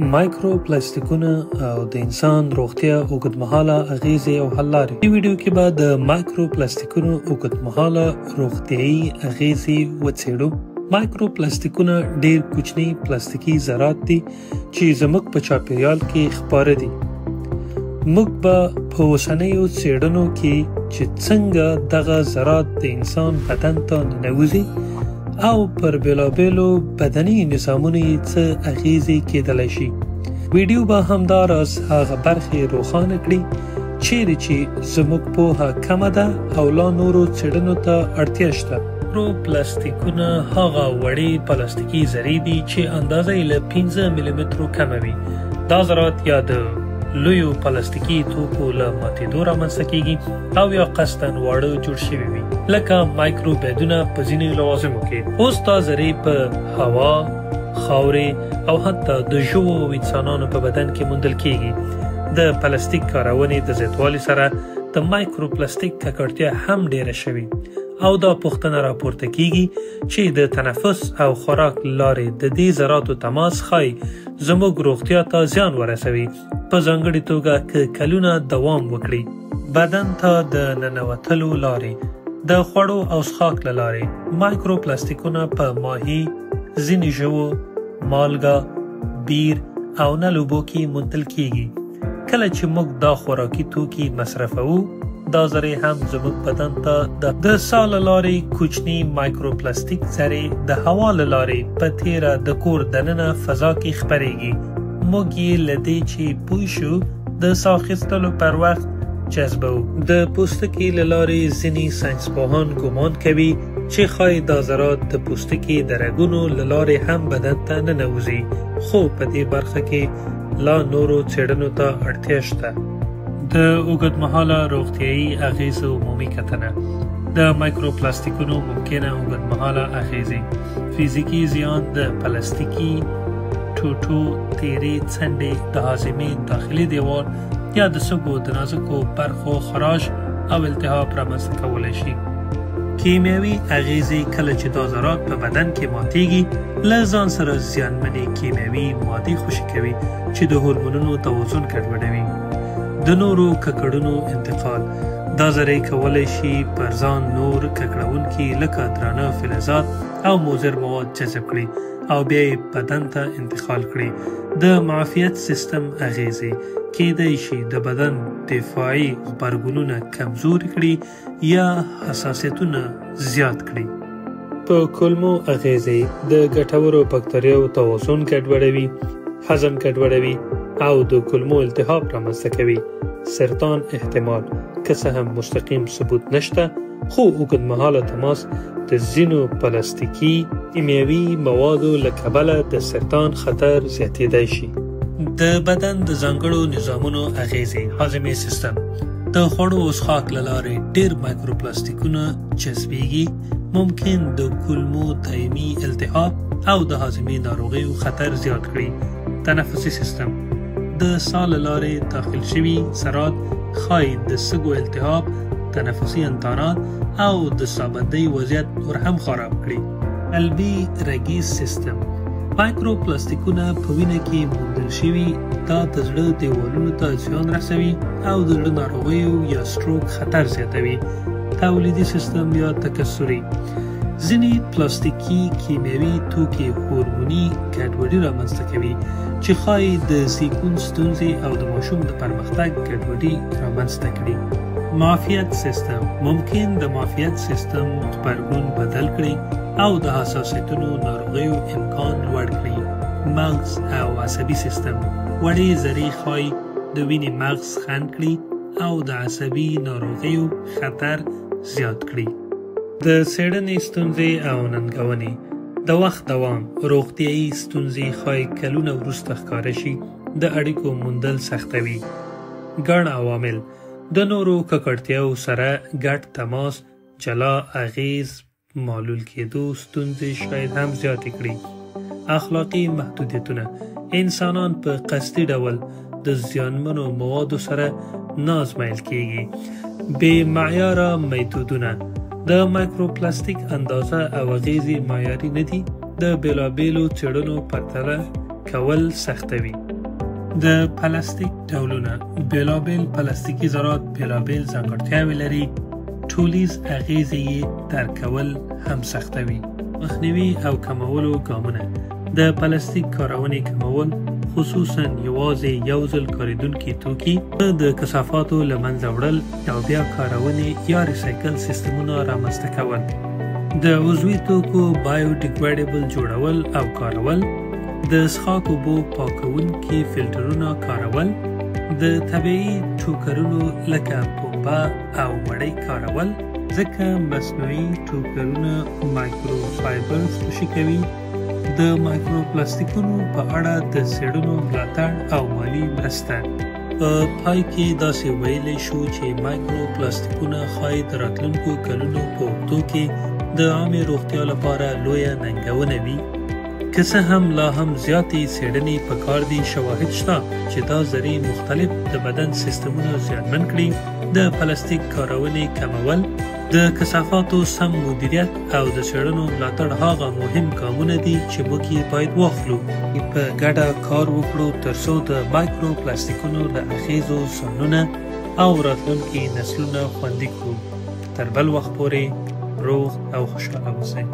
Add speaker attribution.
Speaker 1: مایکرو پلاستیکونه او د انسان روغتیا اوږدمهاله اغیزې او حل لارې. دې ویډیو کې به د مایکرو پلاستیکونو اوږدمهاله روغتیایي اغیزې وڅېړو. مایکرو پلاستیکونه ډېر کوچني پلاستیکي ذرات دي چې زموږ په چاپیریال کې خپاره دي. موږ به په اوسنیو څېړنو کې چې څنګه دغه ذرات د انسان بدن ته ننوځي او پر بېلابېلو بدني نظامونو یې څه اغیزې کېدلی شي. ویډیو به همداراز هغه برخې روښانه کړي چیرې چې زموږ پوهه کمه ده او لا نورو څېړنو ته اړتیا شته. مایکرو پلاستیکونه هغه وړې پلاستیکي ذرې دي چې اندازه یې له 15 ملیمترو کمه وي. دا ذرات یا د لویو پلاستیکي توکو له ماتېدو رامنځته کېږي او یا قصداً واړه جوړ شوي وي، لکه مایکروبیدونه په ځینې لوازمو کې. اوس دا ذرې په هوا، خاورې او حتی د ژوو او انسانانو په بدن کې موندل کېږي. د پلاستیک کارونې د زیاتوالي سره د مایکرو پلاستیک ککړتیا هم ډیره شوې او دا پوښتنه راپورته کېږي چې د تنفس او خوراک لارې د دې ذراتو تماس ښایي زموږ روغتیا ته زیان ورسوي، په ځانګړې توګه که کلونه دوام وکړي. بدن ته د ننوتلو لارې د خوړو او څښاک له لارې مایکرو پلاستیکونه په ماهي، ځینې ژوو، مالګه، بیر او نل اوبو کې موندل کېږي. کله چې موږ دا خوراکي توکي مصرفوو، دا ذرې هم زموږ بدن ته د ساه له لارې کوچني مایکرو پلاستیک ذرې د هوا له لارې په تیره د کور دننه فضا کې خپریږي. موږ یې له دې چې پوه شو د ساه اخیستلو پر وخت جذبوو. د پوستکي له لارې ځینې ساینسپوهان ګمان کوي چې ښایي دا ذرات د پوستکي د رګونو له لارې هم بدن ته ننوځي، خو په دې برخه کې لا نورو څېړنو ته اړتیا شته. د اوږدمهاله روغتیایي اغیزو عمومي کتنه. د مایکرو پلاستیکونو ممکنه اوږدمهاله اغیزې: فزیکي زیان د پلاستیکي ټوټو، تیرې څنډې، د هاضمې داخلي دیوال یا د سږو د نازکو برخو خراش او التهاب رامنځته کولی شي. کیمیاوي اغیزې: کله چې دا ذرات په بدن کې ماتیږي، له ځان سره زیانمنې کیمیاوي مادې خوشې کوي چې د هورمونونو توازن ګډوډوي. د نورو ککړونو انتقال: دا ذرې کولی شي پر ځان نور ککړونکي لکه درانه فلزات او مضر مواد جذب کړي او بیا یې بدن ته انتقال کړي. د معافیت سیستم اغیزې: کیدای شي د بدن دفاعي غبرګونونه کمزوري کړي یا حساسیتونه زیات کړي. په کولمو اغیزې: د ګټورو بکتریاوو توازن ګډوډوي، هضم ګډوډوي او د کولمو التهاب رامنځته کوي. سرطان احتمال: که څه هم مستقیم ثبوت نشته، خو اوږدمهاله تماس د ځینو پلاستیکي کیمیاوي موادو له کبله د سرطان خطر زیاتېدای شي. د بدن د ځانګړو نظامونو اغیزې. هاضمي سیستم: د خوړو او څښاک له لارې ډېر مایکرو پلاستیکونه جذبېږي، ممکن د کولمو دایمي التهاب او د هاضمې ناروغیو خطر زیات کړي. تنفسي سیستم: د ساه له لارې داخل شوي ذرات ښایي د سږو التهاب، تنفسي انتانات او د ساه وضعیت نور هم خراب کړي. قلبي رګیز سیستم: مایکرو پلاستیکونه په وینه کې موندل شوي، دا د زړه دیوالونو ته زیان رسوي او د زړه ناروغیو یا سټروک خطر زیاتوي. تولیدي سیستم یا تکثري: ځینې پلاستیکي کیمیاوي توکي هورموني ګډوډي رامنځته کوي چې ښایي د زیږون ستونزې او د ماشوم د پرمختګ ګډوډي رامنځته کړي. معافیت سیستم: ممکن د معافیت سیستم غبرګون بدل کړي او د حساسیتونو ناروغیو امکان لوړ کړي. مغز او عصبي سیستم: وړې ذرې ښایي د وینې مغز خنډ کړي او د عصبي ناروغیو خطر زیات کړي. د څېړنې ستونزې او ننګونې. د وخت دوام: روغتیایي ستونزې ښایي کلونه وروسته ښکاره شي، د اړیکو موندل سختوي. ګڼ عوامل: د نورو ککړتیاو سره ګډ تماس، جلا اغیز، معلول کېدو ستونزې شاید هم زیاتې کړي. اخلاقي محدودیتونه: انسانان په قصدي ډول د زیانمنو موادو سره نازمیل کېږي. بې معیاره میتودونه: د مایکرو پلاستیک اندازه او اغیزې معیاري نه دي. د بېلابېلو څېړنو پرتله کول سختوي. د پلاستیک ډولونه بېلابېل پلاستیکي ذرات بېلابېل ځانګړتیاوې لري. ټولیز اغیزې یې درک کول هم سختوي. مخنیوي او کمولو ګامونه: د پلاستیک کارونې کمول، خصوصا یوازې یو ځل کارېدونکي توکي، د کثافاتو له منځه وړل او بیا کارونې یا ریسایکل سیستمونه رامنځته کول، د عضوي توکو بایوډیګریډیبل جوړول او کارول، د څښاک اوبو پاکونکي فلټرونه کارول، د طبیعي ټوکرونو لکه پنبه او مړۍ کارول، ځکه مصنوعي ټوکرونه مایکرو فایبرز خوشې کوي. د مایکرو پلاستیکونو په اړه د څېړنو ملاتړ او مالي مرسته. په پای کې داسې ویلی شو چې مایکرو پلاستیکونه ښایي د راتلونکو کلونو په اوږدو کې د عامې روغتیا لپاره لویه ننګونه وي. که څه هم لا هم زیاتې څېړنې پکار دي، شواهد شته چې دا ذرې مختلف د بدن سیستمونه زیانمن کړي. د پلاستیک کارونې کمول، د کثافاتو سم مدیریت او د څېړنو ملاتړ هغه مهم ګامونه دي چې موږ یې باید واخلو. په ګډه کار وکړو ترڅو د مایکرو پلاستیکونو له اغیزو ځانونه او راتلونکي نسلونه خوندي کړو. تر بل وخت پورې روغ او خوشحاله اوسئ.